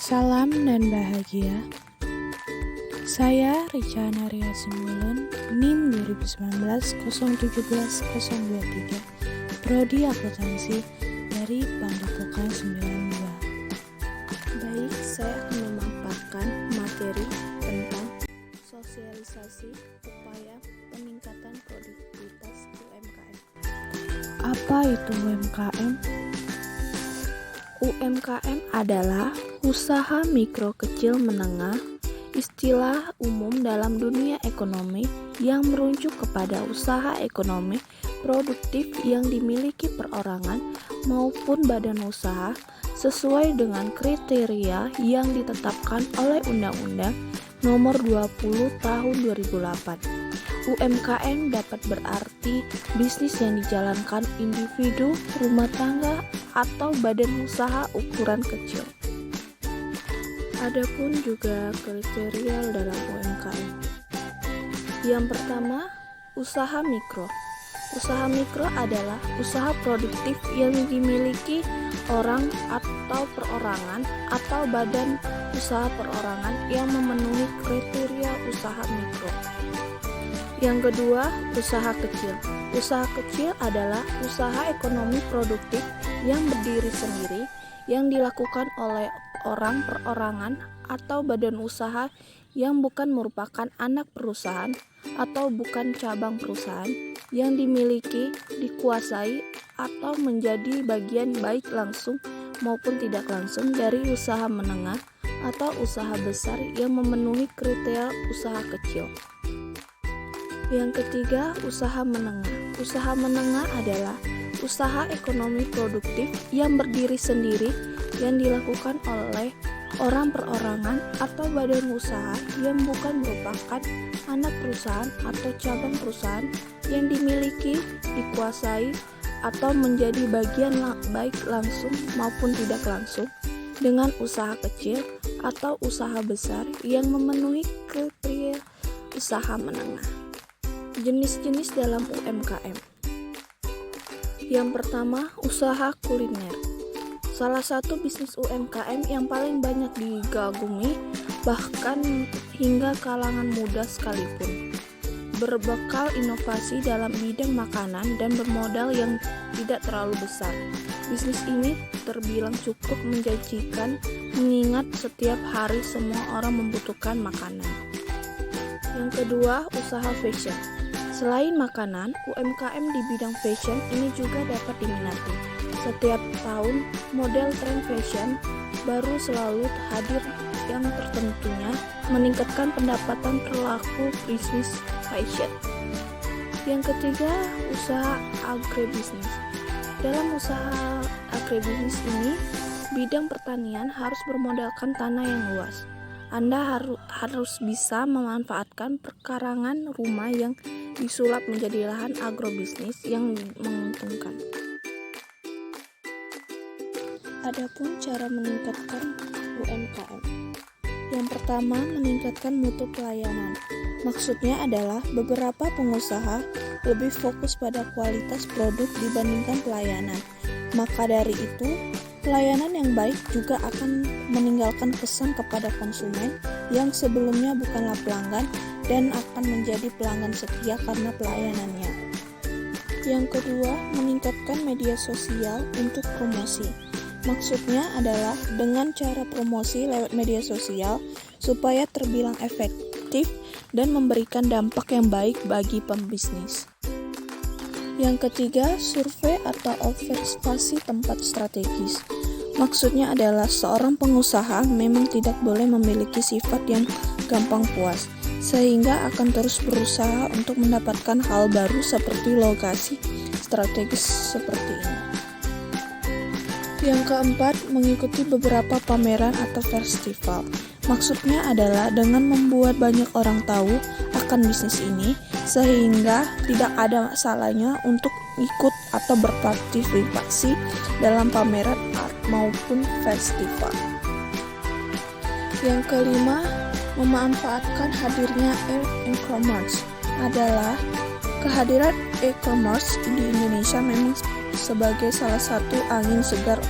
Salam dan bahagia. Saya Rica Naria Simulun, NIM 2019-017-023, Prodi Akuntansi dari Pandepokan 92. Baik, saya akan memaparkan materi tentang sosialisasi upaya peningkatan produktivitas UMKM. Apa itu UMKM? UMKM adalah usaha mikro kecil menengah, istilah umum dalam dunia ekonomi yang merujuk kepada usaha ekonomi produktif yang dimiliki perorangan maupun badan usaha sesuai dengan kriteria yang ditetapkan oleh Undang-Undang Nomor 20 Tahun 2008. UMKM dapat berarti bisnis yang dijalankan individu, rumah tangga, atau badan usaha ukuran kecil. Adapun juga kriteria dalam UMKM. Yang pertama, usaha mikro. Usaha mikro adalah usaha produktif yang dimiliki orang atau perorangan atau badan usaha perorangan yang memenuhi kriteria usaha mikro. Yang kedua, usaha kecil. Usaha kecil adalah usaha ekonomi produktif yang berdiri sendiri yang dilakukan oleh orang perorangan atau badan usaha yang bukan merupakan anak perusahaan atau bukan cabang perusahaan yang dimiliki, dikuasai, atau menjadi bagian baik langsung maupun tidak langsung dari usaha menengah atau usaha besar yang memenuhi kriteria usaha kecil. Yang ketiga, usaha menengah. Usaha menengah adalah usaha ekonomi produktif yang berdiri sendiri yang dilakukan oleh orang perorangan atau badan usaha yang bukan merupakan anak perusahaan atau cabang perusahaan yang dimiliki, dikuasai, atau menjadi bagian baik langsung maupun tidak langsung dengan usaha kecil atau usaha besar yang memenuhi kriteria usaha menengah. Jenis-jenis dalam UMKM. Yang pertama, usaha kuliner. Salah satu bisnis UMKM yang paling banyak digagumi bahkan hingga kalangan muda sekalipun. Berbekal inovasi dalam bidang makanan dan bermodal yang tidak terlalu besar. Bisnis ini terbilang cukup menjanjikan mengingat setiap hari semua orang membutuhkan makanan. Yang kedua, usaha fashion. Selain makanan, UMKM di bidang fashion ini juga dapat diminati. Setiap tahun, model tren fashion baru selalu hadir yang tertentunya meningkatkan pendapatan pelaku bisnis fashion. Yang ketiga, usaha agribisnis. Dalam usaha agribisnis ini, bidang pertanian harus bermodalkan tanah yang luas. Anda harus bisa memanfaatkan perkarangan rumah yang disulap menjadi lahan agrobisnis yang menguntungkan. Adapun cara meningkatkan UMKM. Yang pertama, meningkatkan mutu pelayanan. Maksudnya adalah beberapa pengusaha lebih fokus pada kualitas produk dibandingkan pelayanan. Maka dari itu, pelayanan yang baik juga akan meninggalkan kesan kepada konsumen yang sebelumnya bukanlah pelanggan dan akan menjadi pelanggan setia karena pelayanannya. Yang kedua, meningkatkan media sosial untuk promosi. Maksudnya adalah dengan cara promosi lewat media sosial supaya terbilang efektif dan memberikan dampak yang baik bagi pembisnis. Yang ketiga, survei atau observasi tempat strategis. Maksudnya adalah seorang pengusaha memang tidak boleh memiliki sifat yang gampang puas, sehingga akan terus berusaha untuk mendapatkan hal baru seperti lokasi strategis seperti ini. Yang keempat, mengikuti beberapa pameran atau festival. Maksudnya adalah dengan membuat banyak orang tahu akan bisnis ini, sehingga tidak ada salahnya untuk ikut atau berpartisipasi dalam pameran art maupun festival. Yang kelima, memanfaatkan hadirnya e-commerce adalah kehadiran e-commerce di Indonesia memang sebagai salah satu angin segar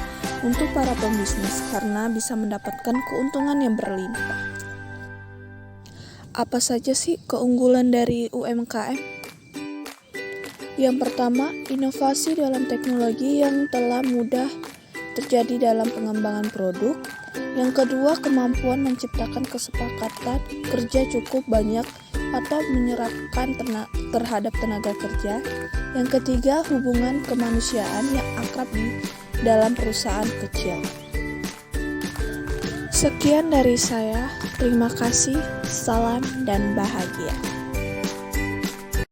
untuk para pembisnis karena bisa mendapatkan keuntungan yang berlimpah. Apa saja sih keunggulan dari UMKM? Yang pertama, inovasi dalam teknologi yang telah mudah terjadi dalam pengembangan produk. Yang kedua, kemampuan menciptakan kesepakatan kerja cukup banyak atau menyerapkan terhadap tenaga kerja. Yang ketiga, hubungan kemanusiaan yang akrab di dalam perusahaan kecil. Sekian dari saya. Terima kasih. Salam dan bahagia.